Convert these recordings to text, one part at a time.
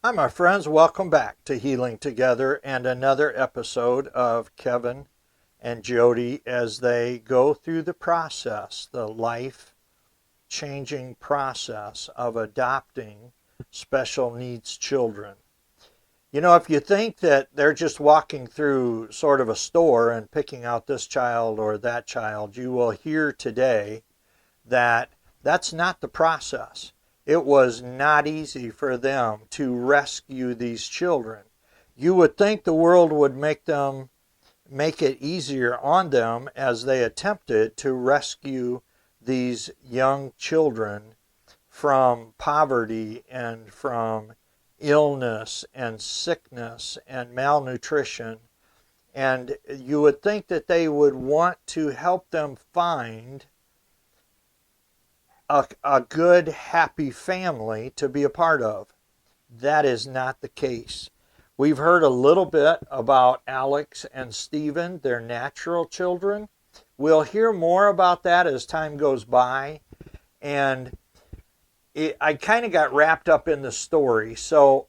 Hi, my friends. Welcome back to Healing Together and another episode of Kevin and Jody as they go through the process, the life-changing process of adopting special needs children. You know, if you think that they're just walking through sort of a store and picking out this child or that child, you will hear today that that's not the process. It was not easy for them to rescue these children. You would think the world would make it easier on them as they attempted to rescue these young children from poverty and from illness and sickness and malnutrition. And you would think that they would want to help them find a good, happy family to be a part of. That is not the case. We've heard a little bit about Alex and Stephen, their natural children. We'll hear more about that as time goes by. And I kind of got wrapped up in the story. So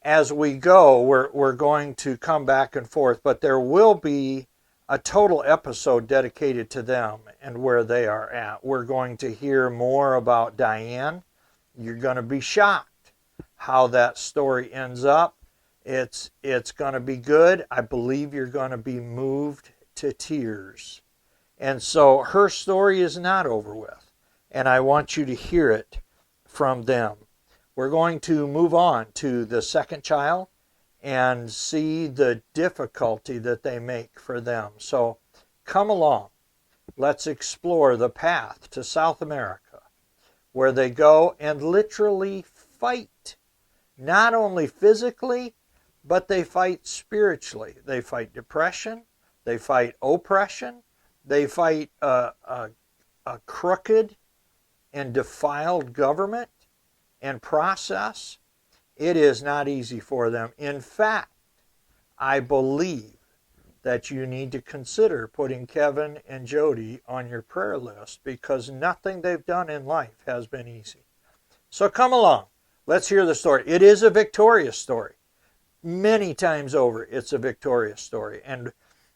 as we go, we're going to come back and forth. But there will be a total episode dedicated to them and where they are at. We're going to hear more about Diane. You're going to be shocked how that story ends up. It's going to be good. I believe you're going to be moved to tears. And so her story is not over with. And I want you to hear it from them. We're going to move on to the second child and see the difficulty that they make for them. So come along. Let's explore the path to South America, where they go and literally fight. Not only physically, but they fight spiritually. They fight depression. They fight oppression. They fight a crooked and defiled government and process. It is not easy for them. In fact, I believe that you need to consider putting Kevin and Jody on your prayer list because nothing they've done in life has been easy. So come along. Let's hear the story. It is a victorious story. Many times over, it's a victorious story. And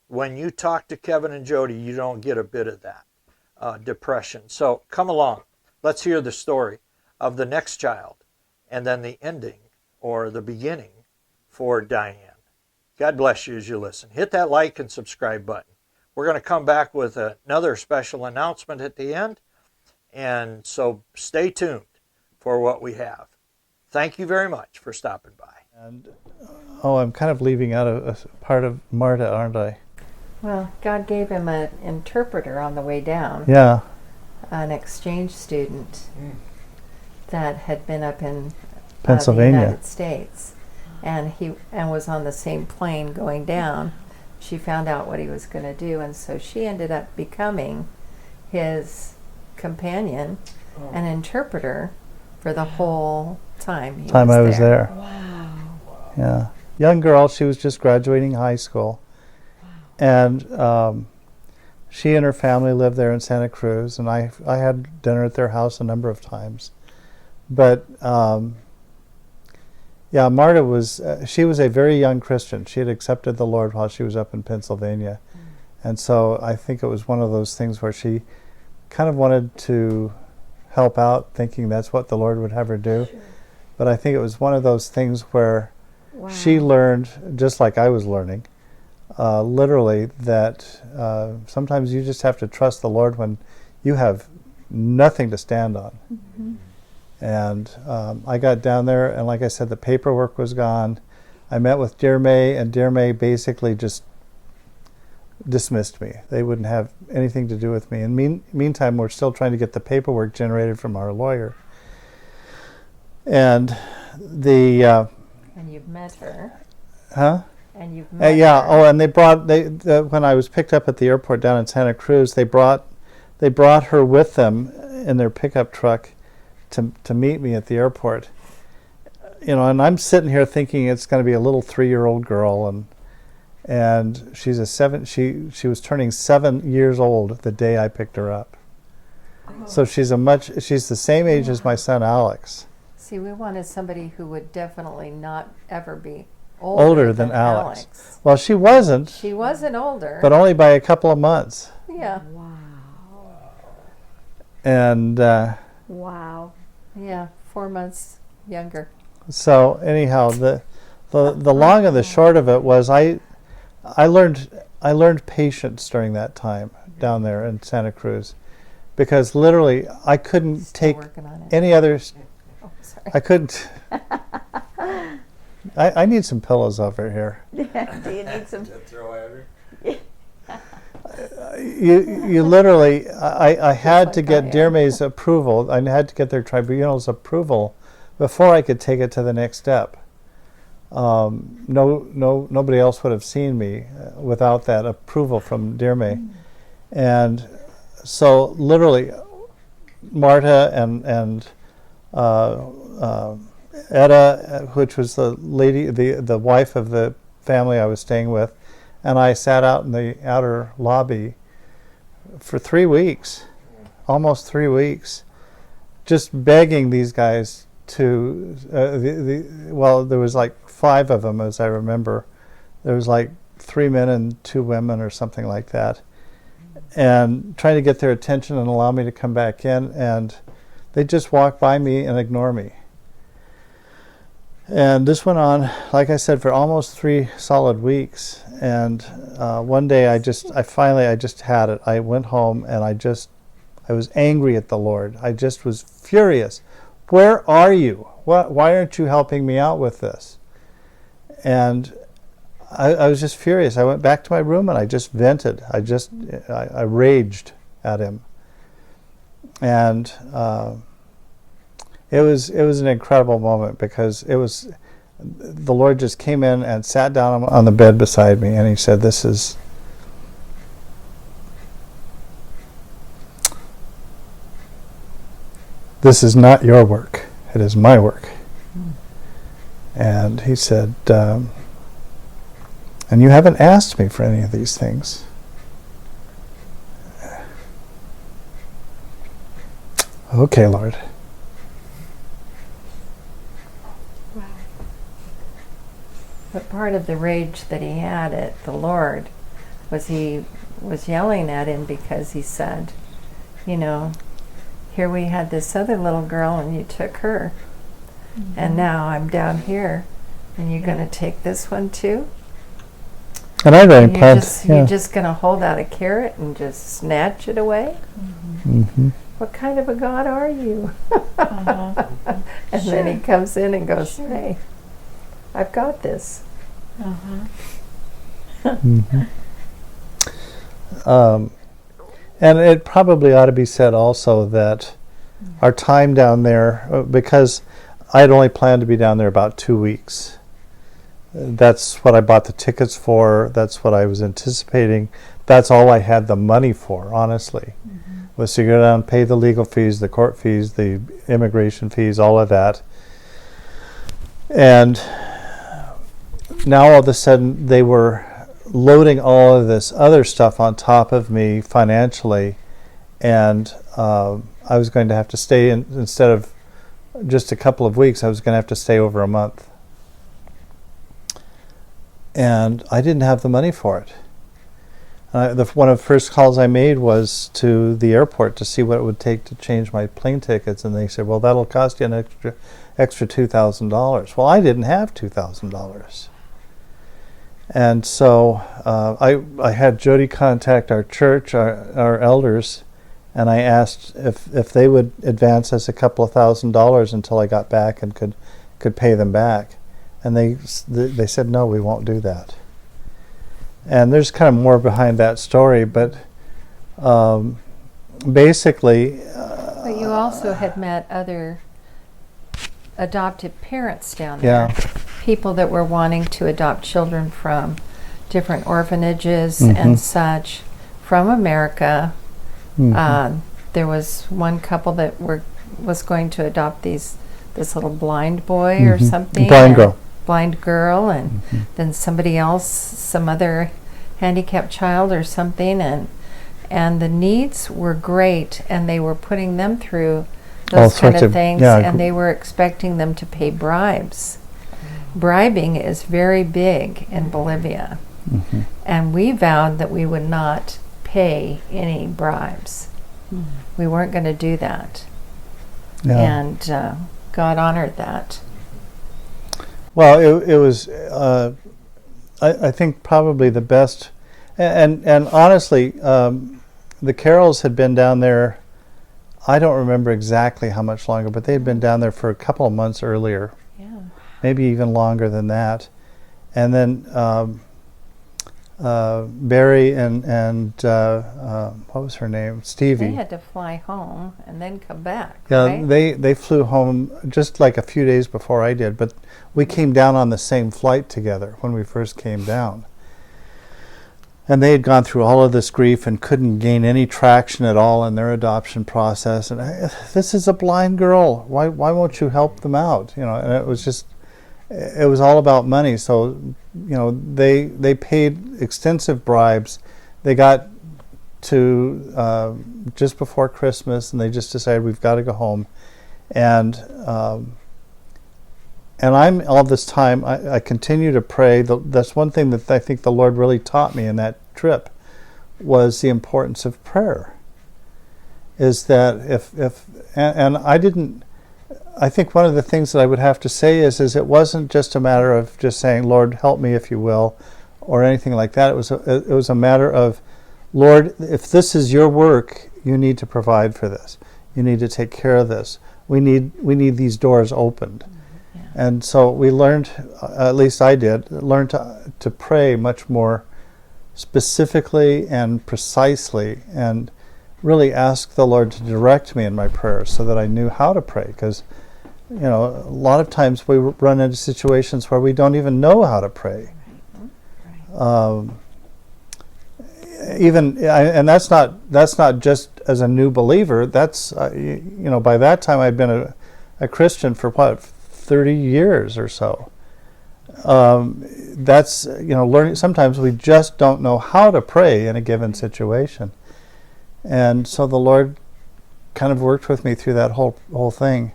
when you talk to Kevin and Jody, you don't get a bit of that depression. So come along. Let's hear the story of the next child and then the ending or the beginning for Diane. God bless you as you listen. Hit that like and subscribe button. We're going to come back with another special announcement at the end, and so stay tuned for what we have. Thank you very much for stopping by. And I'm kind of leaving out a part of Marta, aren't I? Well, God gave him an interpreter on the way down. Yeah. An exchange student that had been up in Pennsylvania, the United States, and was on the same plane going down. She found out what he was going to do, and so she ended up becoming his companion, an interpreter for the whole time I was there. Wow. Yeah, young girl. She was just graduating high school, and she and her family lived there in Santa Cruz, and I had dinner at their house a number of times. But yeah, Marta was, she was a very young Christian. She had accepted the Lord while she was up in Pennsylvania. And so I think it was one of those things where she kind of wanted to help out, thinking that's what the Lord would have her do. Sure. But I think it was one of those things where she learned, just like I was learning, literally that sometimes you just have to trust the Lord when you have nothing to stand on. Mm-hmm. And I got down there, and like I said, the paperwork was gone. I met with Dear May, and Dear May basically just dismissed me. They wouldn't have anything to do with me. And meantime, we're still trying to get the paperwork generated from our lawyer. And the... and you've met her. Huh? And you've met yeah. her. Oh, and they brought, when I was picked up at the airport down in Santa Cruz, they brought her with them in their pickup truck to meet me at the airport. You know, and I'm sitting here thinking it's going to be a little 3-year-old girl, and she's she was turning 7 years old the day I picked her up. Oh. So she's the same age as my son Alex. See, we wanted somebody who would definitely not ever be older than Alex. Well, she wasn't. She wasn't older. But only by a couple of months. Yeah. Wow. And Wow. Yeah, 4 months younger. so anyhow, the long and the short of it was I learned patience during that time down there in Santa Cruz, because literally I couldn't Still take working on it. any other. Oh, sorry. I couldn't. I need some pillows over here. Do you need some? You literally, I had to like get I am. Dear May's approval. I had to get their tribunal's approval before I could take it to the next step. Nobody else would have seen me without that approval from Dear May. And so literally, Marta and Etta, which was the lady, the wife of the family I was staying with, and I sat out in the outer lobby for 3 weeks, almost 3 weeks, just begging these guys to, well, there was like 5 of them, as I remember. There was like 3 men and 2 women or something like that, and trying to get their attention and allow me to come back in, and they just walk by me and ignore me. And this went on, like I said, for almost 3 solid weeks. And one day I finally had it. I went home and I was angry at the Lord. I just was furious. Where are you? Why aren't you helping me out with this? And I was just furious. I went back to my room and I just vented. I raged at him. And it was an incredible moment, because the Lord just came in and sat down on the bed beside me, and he said, this is not your work, it is my work. And he said, and you haven't asked me for any of these things. Okay, Lord. But part of the rage that he had at the Lord was he was yelling at him because he said, here we had this other little girl and you took her. Mm-hmm. And now I'm down here and you're going to take this one too? And I already planned. You're just going to hold out a carrot and just snatch it away? Mm-hmm. Mm-hmm. What kind of a God are you? Uh-huh. And Sure. then he comes in and goes, Sure. hey, I've got this. Uh-huh. Mm-hmm. And it probably ought to be said also that our time down there, because I had only planned to be down there about 2 weeks. That's what I bought the tickets for. That's what I was anticipating. That's all I had the money for, honestly, was to go down and pay the legal fees, the court fees, the immigration fees, all of that. And now all of a sudden they were loading all of this other stuff on top of me financially, and I was going to have to stay instead of just a couple of weeks, I was going to have to stay over a month. And I didn't have the money for it. One of the first calls I made was to the airport to see what it would take to change my plane tickets, and they said, well, that'll cost you an extra $2,000. Well, I didn't have $2,000. And so I had Jody contact our church, our elders, and I asked if they would advance us a couple of $1,000s until I got back and could pay them back. And they said, no, we won't do that. And there's kind of more behind that story, but basically... But you also had met other adoptive parents down there. Yeah. People that were wanting to adopt children from different orphanages and such from America. There was one couple that was going to adopt this little blind boy or something. Blind girl, and then somebody else, some other handicapped child or something, and the needs were great, and they were putting them through All those kind sorts of of- things, yeah, and they were expecting them to pay bribes. Bribing is very big in Bolivia, Mhm. and we vowed that we would not pay any bribes. We weren't going to do that, Yeah. and God honored that. Well, it was, I think, probably the best. And honestly, the Carrolls had been down there, I don't remember exactly how much longer, but they had been down there for a couple of months earlier, Yeah. maybe even longer than that. And then Barry and what was her name? Stevie. They had to fly home and then come back. Yeah, right? they flew home just like a few days before I did, but we came down on the same flight together when we first came down. And they had gone through all of this grief and couldn't gain any traction at all in their adoption process. And this is a blind girl. Why won't you help them out? You know, and it was all about money. So, you know, they paid extensive bribes. They got to just before Christmas, and they just decided we've got to go home. And I'm all this time, I continue to pray. That's one thing that I think the Lord really taught me in that trip, was the importance of prayer. Is that and I didn't, I think one of the things that I would have to say is it wasn't just a matter of just saying, Lord, help me if you will, or anything like that. It was a matter of, Lord, if this is your work, you need to provide for this. You need to take care of this. We need these doors opened. And so we learned, at least I did, learn to pray much more specifically and precisely, and really ask the Lord to direct me in my prayers so that I knew how to pray. Because, you know, a lot of times we run into situations where we don't even know how to pray. And that's not just as a new believer. That's you know, by that time I'd been a Christian for what, 30 years or so. That's, you know, learning. Sometimes we just don't know how to pray in a given situation, and so the Lord kind of worked with me through that whole thing.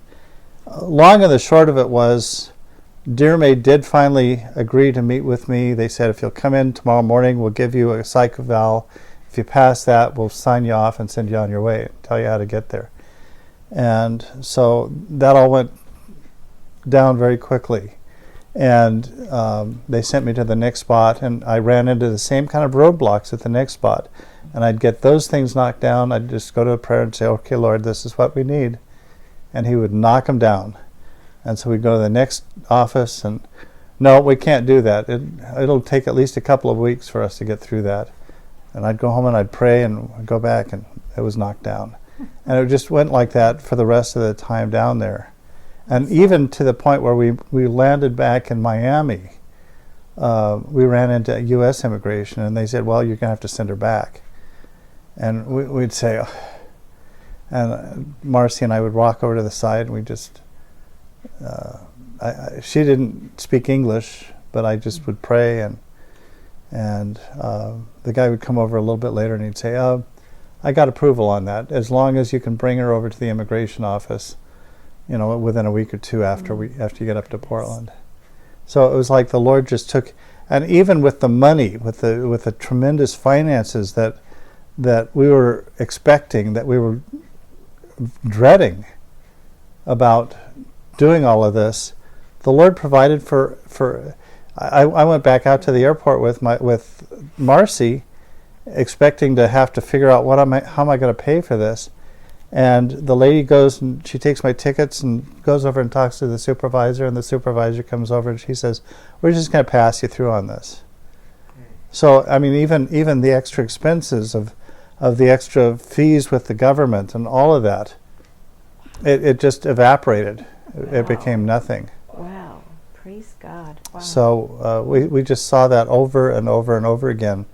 Long and the short of it was, Dear May did finally agree to meet with me. They said, if you'll come in tomorrow morning, we'll give you a psych eval. If you pass that, we'll sign you off and send you on your way, tell you how to get there. And so that all went down very quickly. And they sent me to the next spot, and I ran into the same kind of roadblocks at the next spot. And I'd get those things knocked down. I'd just go to a prayer and say, okay, Lord, this is what we need. And he would knock them down. And so we'd go to the next office, and no, we can't do that. It'll take at least a couple of weeks for us to get through that. And I'd go home and I'd pray and I'd go back, and it was knocked down. And it just went like that for the rest of the time down there. And even to the point where we landed back in Miami, we ran into U.S. immigration, and they said, well, you're going to have to send her back. And we'd say, oh. And Marcy and I would walk over to the side, and we just, she didn't speak English, but I just would pray, and the guy would come over a little bit later, and he'd say, I got approval on that, as long as you can bring her over to the immigration office, you know, within a week or two after you get up to Portland. So it was like the Lord just took, and even with the money, with the tremendous finances that we were expecting, that we were dreading about doing all of this, the Lord provided for. I went back out to the airport with Marcy, expecting to have to figure out how am I going to pay for this. And the lady goes and she takes my tickets and goes over and talks to the supervisor, and the supervisor comes over and she says, we're just going to pass you through on this. So, I mean, even the extra expenses of the extra fees with the government and all of that, it just evaporated. Wow. It became nothing. Wow. Praise God. Wow. So we just saw that over and over and over again.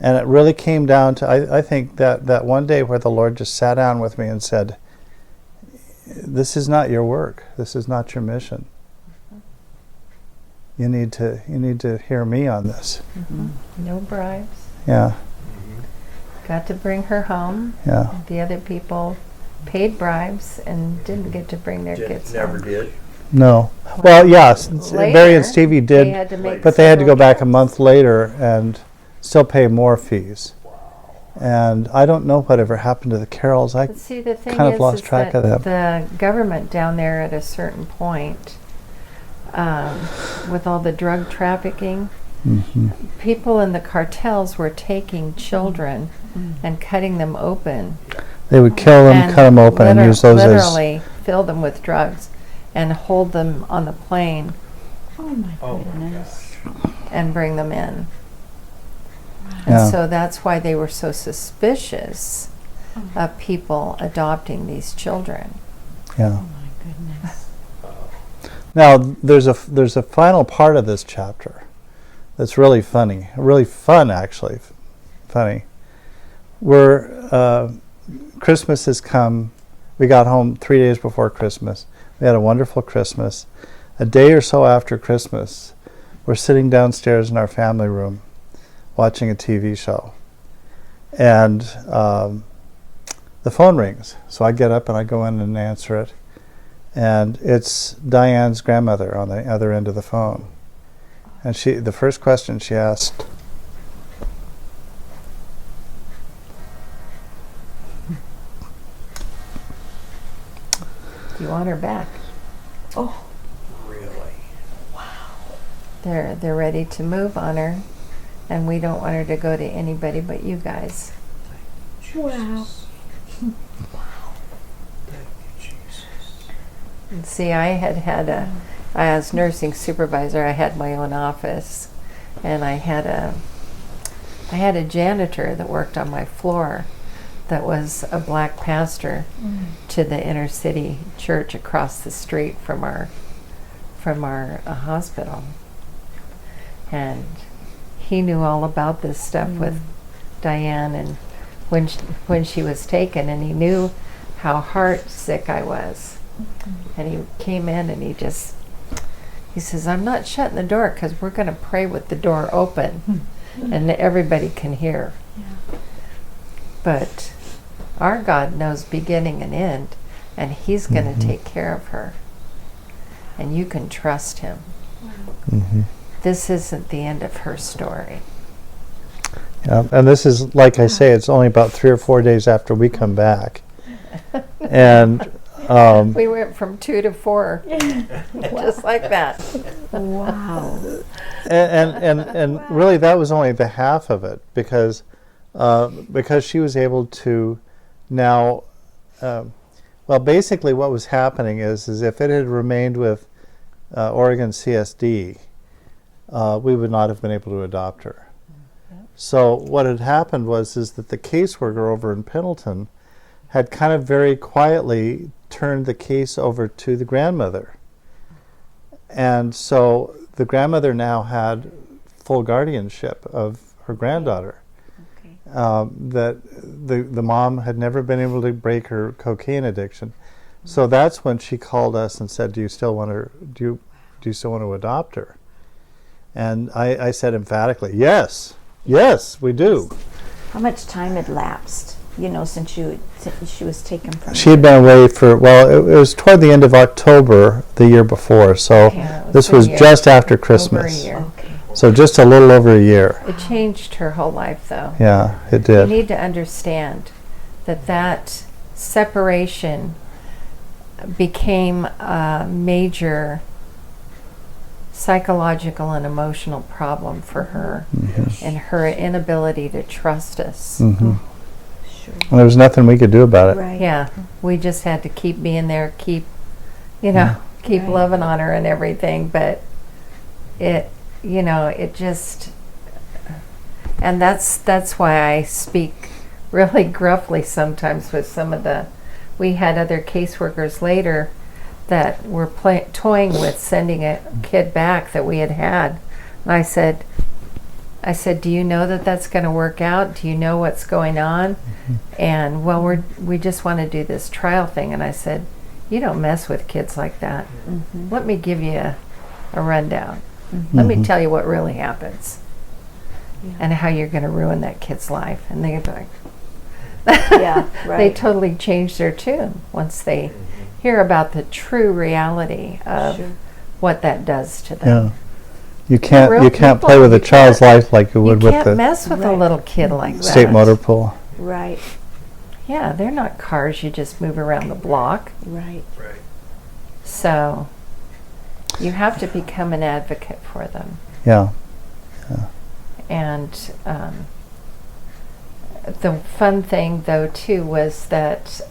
And it really came down to, I think, that one day where the Lord just sat down with me and said, this is not your work. This is not your mission. You need to hear me on this. Mm-hmm. No bribes. Yeah. Got to bring her home. Yeah. The other people paid bribes and didn't get to bring their kids Never home. did. No. Well, yes, Later, Barry and Stevie did, they had to make but they had to go several back a trips. month later and still pay more fees. And I don't know whatever happened to the Carols. I But see, the thing kind of is, lost track that of them. the government down there at a certain point, with all the drug trafficking, Mhm. people in the cartels were taking children and cutting them open. They would kill them, and cut them open, and use those as. literally fill them with drugs and hold them on the plane Oh my Oh my goodness. and bring them in. Yeah. And so that's why they were so suspicious of people adopting these children. Yeah. Oh my goodness. Now there's a final part of this chapter that's really funny, really fun actually, funny. Where Christmas has come, we got home 3 days before Christmas. We had a wonderful Christmas. A day or so after Christmas, we're sitting downstairs in our family room, watching a TV show, and the phone rings. So I get up and I go in and answer it. And it's Diane's grandmother on the other end of the phone. And the first question she asked, Do you want her back? Oh, Really? They're ready to move on her, and we don't want her to go to anybody but you guys. wow. And see, I was nursing supervisor. I had my own office, and I had a janitor that worked on my floor, that was a black pastor to the inner city church across the street from our hospital, and he knew all about this stuff with Diane, and when she was taken, and he knew how heart sick I was. And he came in and he says, I'm not shutting the door because we're going to pray with the door open and everybody can hear. But our God knows beginning and end, and he's going to take care of her. And you can trust him. mm-hmm. This isn't the end of her story. Yeah, and this is, like I say, it's only about 3 or 4 days after we come back. And We went from 2 to 4, just like that. Wow. and really that was only the half of it, because she was able to now, well, basically what was happening is if it had remained with Oregon CSD, we would not have been able to adopt her. So what had happened was that the caseworker over in Pendleton had kind of very quietly turned the case over to the grandmother. And so the grandmother now had full guardianship of her granddaughter. Okay. That the mom had never been able to break her cocaine addiction. So that's when she called us and said, do you still want to adopt her? And I said emphatically, yes, we do. How much time had lapsed, since she was taken from She had been away for, it was toward the end of October the year before, so Yeah, it was this a was year. just after Over a Christmas. year. Okay. So just a little over a year. It changed her whole life, though. Yeah, it You did. need to understand that separation became a major psychological and emotional problem for her, and her inability to trust us. Mm-hmm. Sure. And there was nothing we could do about it. Right. Yeah, we just had to keep being there, keep keep Right. loving on her and everything, but it just, and that's why I speak really gruffly sometimes with some of we had other caseworkers later that were toying with sending a kid back that we had. And I said, do you know that that's going to work out? Do you know what's going on? And well, we just want to do this trial thing. And I said, you don't mess with kids like that. Mm-hmm. Let me give you a rundown. Let me tell you what really happens Yeah. and how you're going to ruin that kid's life. And they'd be like, Yeah, They right. totally change their tune once they hear about the true reality of Sure. what that does to Yeah. them. You real can't people. play with a You child's can't- life like you You would with can't the mess with a Right. little kid like that. state motor pool. Right, Yeah, they're not cars you just move around the block. right. So you have to become an advocate for them. Yeah. And the fun thing, though, too, was that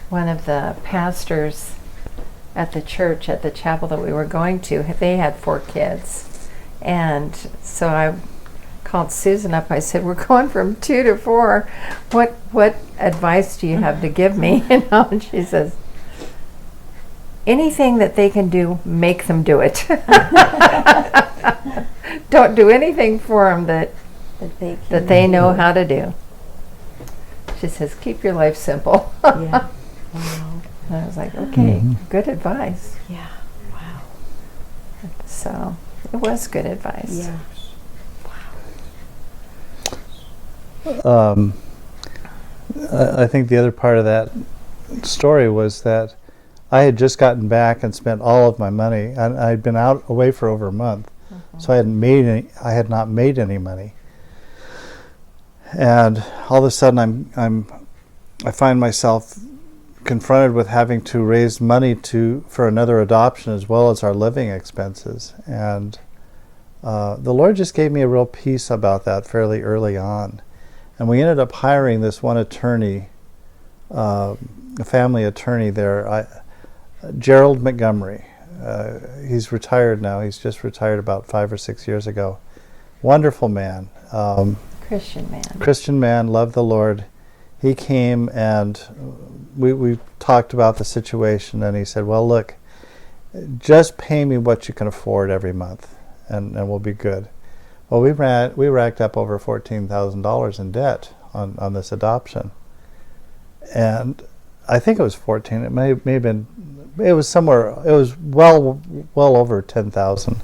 one of the pastors at the church, at the chapel that we were going to, they had 4 kids. And so I called Susan up. I said, we're going from 2 to 4. What advice do you have to give me? And she says, anything that they can do, make them do it. Don't do anything for them that they know how to do. She says, keep your life simple. Yeah. Wow. And I was like, okay, good advice. Yeah. Wow. So it was good advice. Yeah. I think the other part of that story was that I had just gotten back and spent all of my money, and I'd been out away for over a month, so I had not made any money. And all of a sudden, I find myself confronted with having to raise money for another adoption as well as our living expenses. And the Lord just gave me a real peace about that fairly early on. And we ended up hiring this one attorney, a family attorney there, Gerald Montgomery. He's retired now. He's just retired about 5 or 6 years ago. Wonderful man. Christian man. Christian man, loved the Lord. He came and we talked about the situation, and he said, well, look, just pay me what you can afford every month, and we'll be good. Well, we racked up over $14,000 in debt on this adoption. And I think it was 14. It may have been, it was somewhere, it was well over 10,000.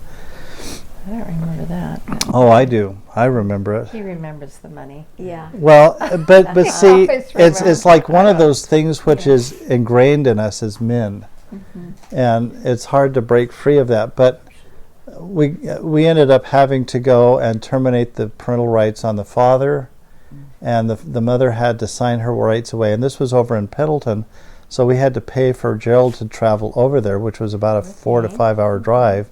I don't remember that. Oh, I do. I remember it. He remembers the money. Yeah. Well, but see, always it's like one of those things which is ingrained in us as men, and it's hard to break free of that. But we ended up having to go and terminate the parental rights on the father, and the mother had to sign her rights away. And this was over in Pendleton, so we had to pay for Gerald to travel over there, which was about a 4 to 5 hour drive.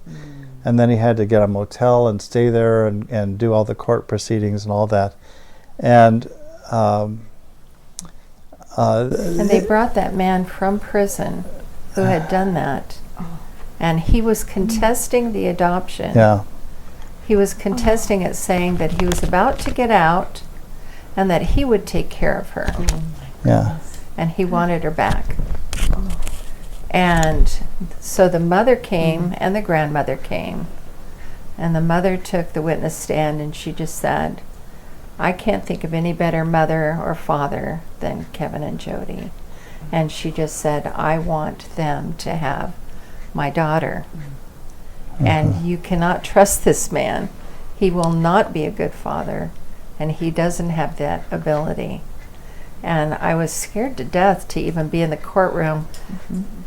And then he had to get a motel and stay there and do all the court proceedings and all that. And And they brought that man from prison who had done that. And he was contesting the adoption. yeah, He was contesting it, saying that he was about to get out and that he would take care of her. yeah, And he wanted her back. And so the mother came and the grandmother came. And the mother took the witness stand and she just said, I can't think of any better mother or father than Kevin and Jody. And she just said, I want them to have my daughter. And you cannot trust this man. He will not be a good father, and he doesn't have that ability. And I was scared to death to even be in the courtroom,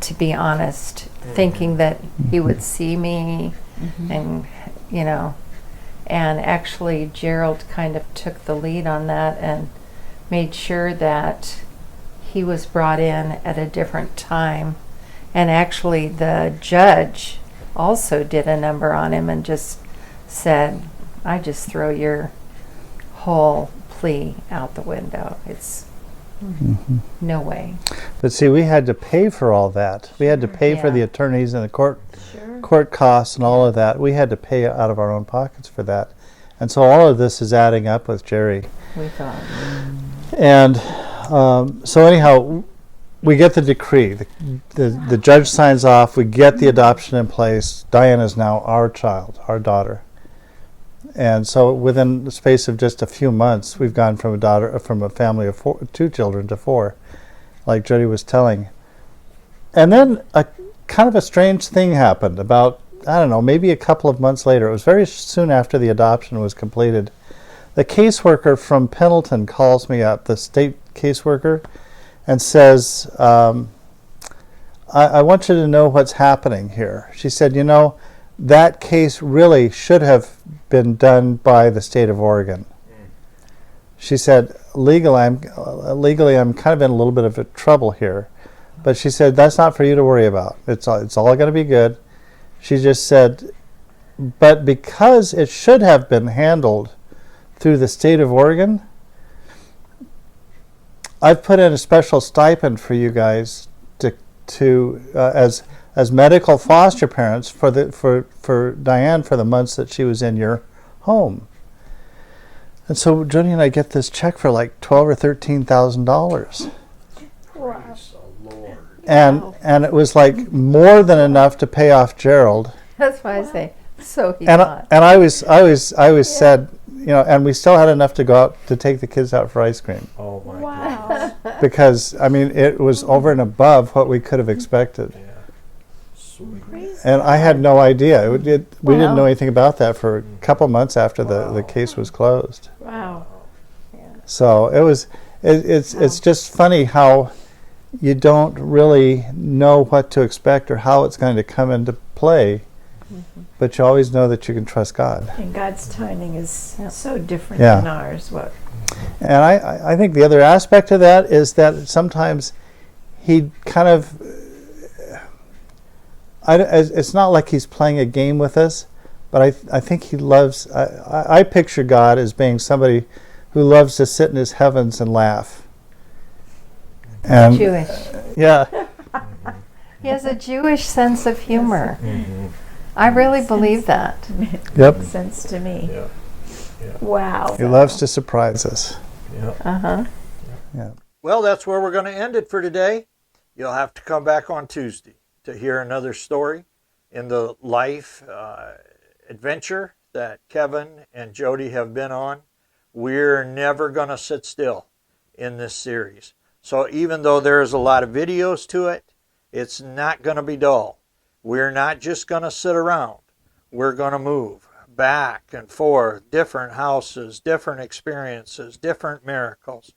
to be honest, thinking that he would see me and, you know. And actually, Gerald kind of took the lead on that and made sure that he was brought in at a different time. And actually, the judge also did a number on him and just said, I just throw your whole plea out the window. It's no way. But see, we had to pay for all that. We had to pay for Yeah. the attorneys and the court costs and all of that. We had to pay out of our own pockets for that. And so all of this is adding up with Jerry. We thought. And so anyhow, we get the decree. The judge signs off. We get the adoption in place. Diana is now our child, our daughter. And so within the space of just a few months, we've gone from a family of 2 children to 4, like Jody was telling. And then a kind of a strange thing happened about, I don't know, maybe a couple of months later. It was very soon after the adoption was completed. the caseworker from Pendleton calls me up, the state caseworker, and says, I want you to know what's happening here. She said, you know, that case really should have been done by the state of Oregon. She said, legally, I'm kind of in a little bit of trouble here. But she said, that's not for you to worry about. It's all going to be good. She just said, but because it should have been handled through the state of Oregon, I've put in a special stipend for you guys to as medical foster parents for Diane for the months that she was in your home. And so Jody and I get this check for like $12,000 or $13,000. Wow. Praise the Lord. And it was like more than enough to pay off Gerald. That's why I say, so he And thought. I always said, you know, and we still had enough to go out to take the kids out for ice cream, Oh my Wow. because I mean it was over and above what we could have expected. Yeah. Sweet. Praise And I had no idea. We didn't Wow. know anything about that for a couple months after the case was closed. Wow. So it's just funny how you don't really know what to expect or how it's going to come into play, but you always know that you can trust God. And God's timing is so different Yeah. than ours. What? And I think the other aspect of that is that sometimes he kind of, it's not like he's playing a game with us, but I think he loves, I picture God as being somebody who loves to sit in his heavens and laugh. And Jewish. yeah, He has a Jewish sense of humor. Mm-hmm. I really believe that. yep, Makes sense to me. Yeah. Wow. he loves to surprise us. Yeah. Uh-huh. Yeah. Well, that's where we're going to end it for today. You'll have to come back on Tuesday to hear another story in the life adventure that Kevin and Jody have been on. We're never going to sit still in this series. So even though there's a lot of videos to it, it's not going to be dull. We're not just going to sit around. We're going to move back and forth, different houses, different experiences, different miracles.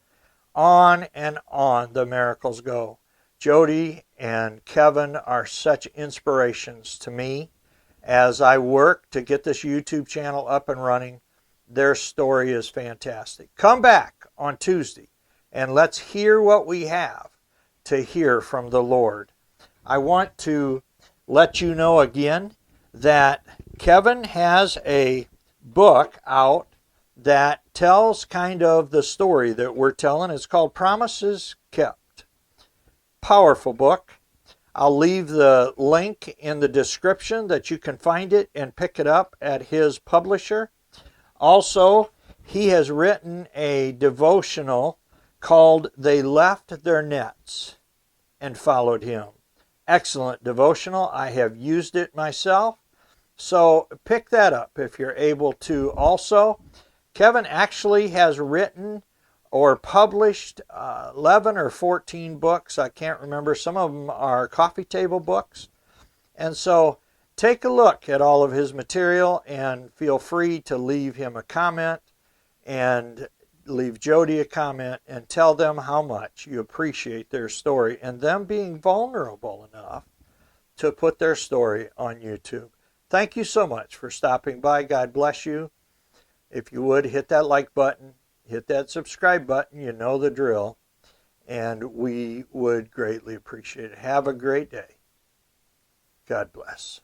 On and on the miracles go. Jody and Kevin are such inspirations to me as I work to get this YouTube channel up and running. Their story is fantastic. Come back on Tuesday and let's hear what we have to hear from the Lord. I want to let you know again that Kevin has a book out that tells kind of the story that we're telling. It's called Promises Kept. Powerful book. I'll leave the link in the description that you can find it and pick it up at his publisher. Also, he has written a devotional called They Left Their Nets and Followed Him. Excellent devotional. I have used it myself. So pick that up if you're able to. Also, Kevin actually has written or published 11 or 14 books. I can't remember. Some of them are coffee table books. And so take a look at all of his material and feel free to leave him a comment and leave Jody a comment and tell them how much you appreciate their story and them being vulnerable enough to put their story on YouTube. Thank you so much for stopping by. God bless you. If you would, hit that like button, hit that subscribe button. You know the drill. And we would greatly appreciate it. Have a great day. God bless.